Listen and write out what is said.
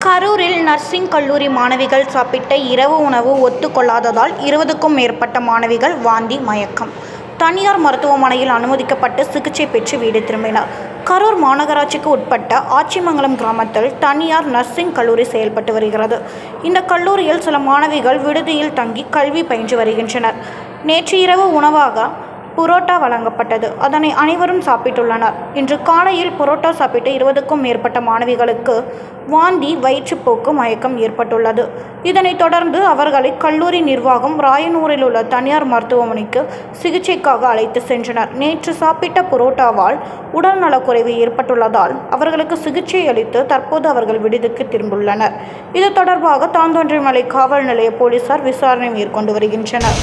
கரூரில் நர்சிங் கல்லூரி மாணவிகள் சாப்பிட்ட இரவு உணவு ஒத்துக்கொள்ளாததால் 20க்கும் மேற்பட்ட மாணவிகள் வாந்தி, மயக்கம். தனியார் மருத்துவமனையில் அனுமதிக்கப்பட்டு சிகிச்சை பெற்று வீடு திரும்பினர். கரூர் மாநகராட்சிக்கு உட்பட்ட ஆச்சிமங்கலம் கிராமத்தில் தனியார் நர்சிங் கல்லூரி செயல்பட்டு வருகிறது. இந்த கல்லூரியில் சில மாணவிகள் விடுதியில் தங்கி கல்வி பயின்று வருகின்றனர். நேற்று இரவு உணவாக புரோட்டா வழங்கப்பட்டது. அதனை அனைவரும் சாப்பிட்டுள்ளனர். இன்று காலையில் புரோட்டா சாப்பிட்டு 20க்கும் மேற்பட்ட மாணவிகளுக்கு வாந்தி, வயிற்றுப்போக்கு, மயக்கம் ஏற்பட்டுள்ளது. இதனைத் தொடர்ந்து அவர்களை கல்லூரி நிர்வாகம் ராயனூரில் உள்ள தனியார் மருத்துவமனைக்கு சிகிச்சைக்காக அழைத்து சென்றனர். நேற்று சாப்பிட்ட புரோட்டாவால் உடல் நலக்குறைவு ஏற்பட்டுள்ளதால் அவர்களுக்கு சிகிச்சை அளித்து தற்போது அவர்கள் விடுதிக்கு திரும்பியுள்ளனர். இது தொடர்பாக தாந்தோன்றிமலை காவல் நிலைய போலீசார் விசாரணை மேற்கொண்டு வருகின்றனர்.